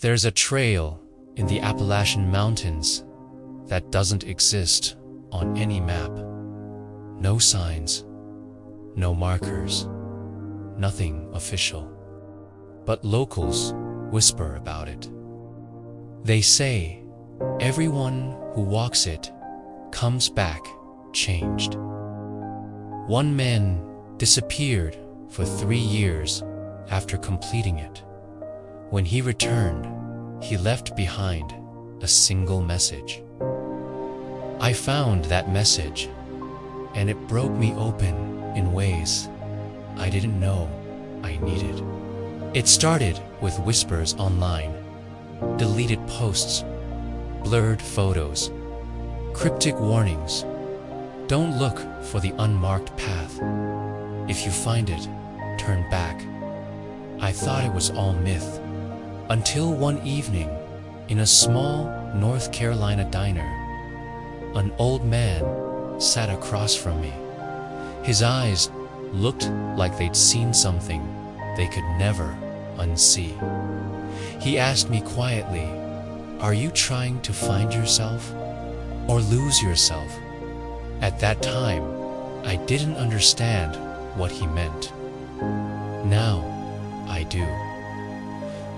There's a trail in the Appalachian Mountains that doesn't exist on any map. No signs, no markers, nothing official. But locals whisper about it. They say everyone who walks it comes back changed. One man disappeared for 3 years after completing it. When he returned, he left behind a single message. I found that message, and it broke me open in ways I didn't know I needed. It started with whispers online, deleted posts, blurred photos, cryptic warnings. Don't look for the unmarked path. If you find it, turn back. I thought it was all myth, until one evening, in a small North Carolina diner, an old man sat across from me. His eyes looked like they'd seen something they could never unsee. He asked me quietly, "Are you trying to find yourself or lose yourself?" At that time, I didn't understand what he meant. Now, I do.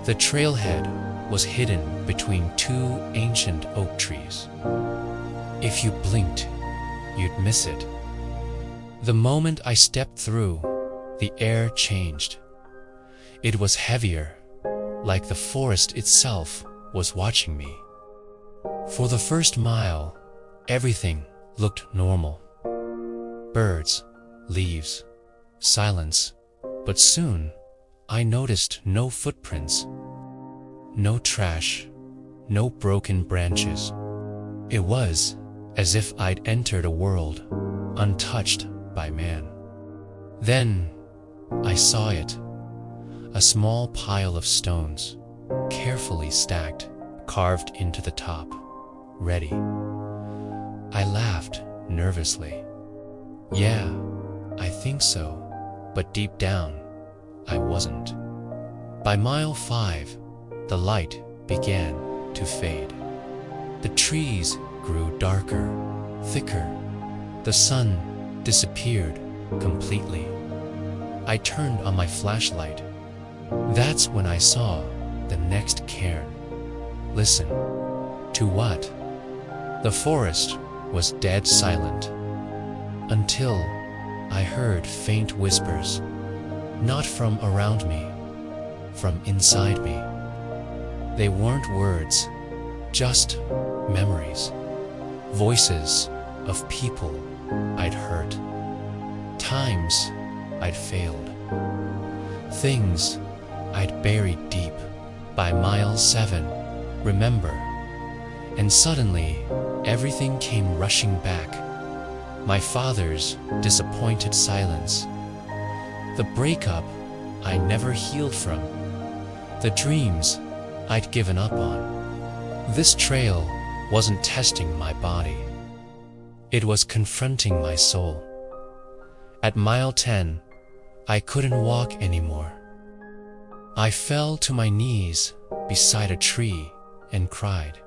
The trailhead was hidden between 2 ancient oak trees. If you blinked, you'd miss it. The moment I stepped through, the air changed. It was heavier, like the forest itself was watching me. For the first mile, everything looked normal. Birds, leaves, silence. But soon, I noticed no footprints, no trash, no broken branches. It was as if I'd entered a world untouched by man. Then I saw it, a small pile of stones, carefully stacked, carved into the top, ready. I laughed nervously. Yeah, I think so, but deep down, I wasn't. By mile 5, the light began to fade. The trees grew darker, thicker. The sun disappeared completely. I turned on my flashlight. That's when I saw the next cairn. Listen. To what? The forest was dead silent, until I heard faint whispers, not from around me, from inside me. They weren't words, just memories, voices of people I'd hurt, times I'd failed, things I'd buried deep. By mile 7, remember, and suddenly everything came rushing back. My father's disappointed silence, the breakup I never healed from, the dreams I'd given up on. This trail wasn't testing my body. It was confronting my soul. At mile 10, I couldn't walk anymore. I fell to my knees beside a tree and cried.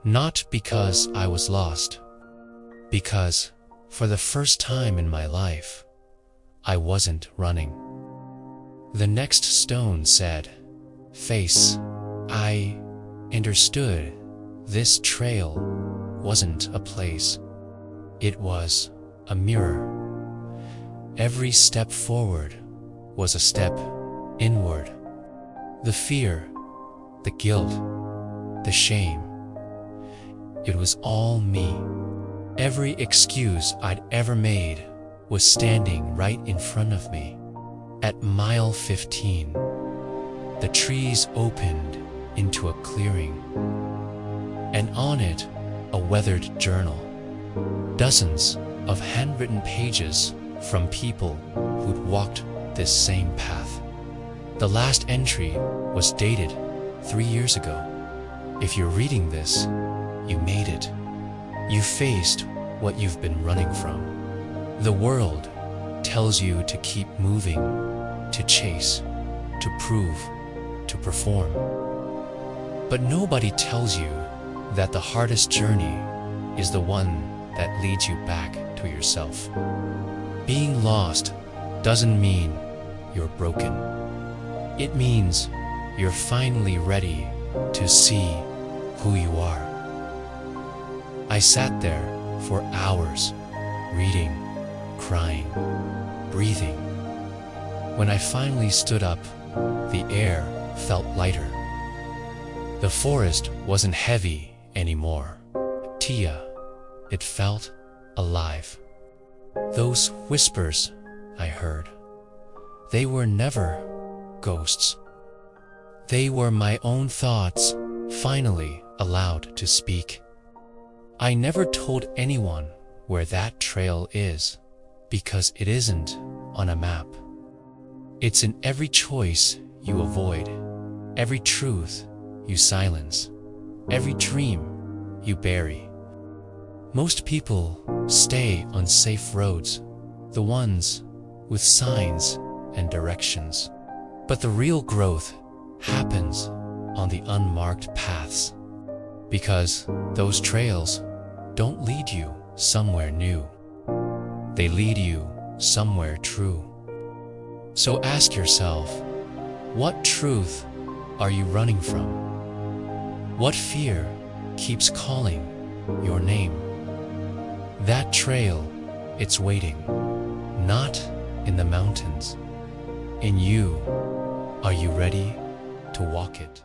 Not because I was lost, because for the first time in my life, I wasn't running. The next stone said, "Face." I understood this trail wasn't a place. It was a mirror. Every step forward was a step inward. The fear, the guilt, the shame. It was all me. Every excuse I'd ever made was standing right in front of me. At mile 15, the trees opened into a clearing, and on it, a weathered journal. Dozens of handwritten pages from people who'd walked this same path. The last entry was dated 3 years ago. If you're reading this, you made it. You faced what you've been running from. The world tells you to keep moving, to chase, to prove, to perform. But nobody tells you that the hardest journey is the one that leads you back to yourself. Being lost doesn't mean you're broken. It means you're finally ready to see who you are. I sat there for hours, reading, crying, breathing. When I finally stood up, the air felt lighter. The forest wasn't heavy anymore. Tia, it felt alive. Those whispers I heard, they were never ghosts. They were my own thoughts, finally allowed to speak. I never told anyone where that trail is, because it isn't on a map. It's in every choice you avoid, every truth you silence, every dream you bury. Most people stay on safe roads, the ones with signs and directions. But the real growth happens on the unmarked paths, because those trails don't lead you somewhere new. They lead you somewhere true. So ask yourself, what truth are you running from? What fear keeps calling your name? That trail, it's waiting, not in the mountains, in you. Are you ready to walk it?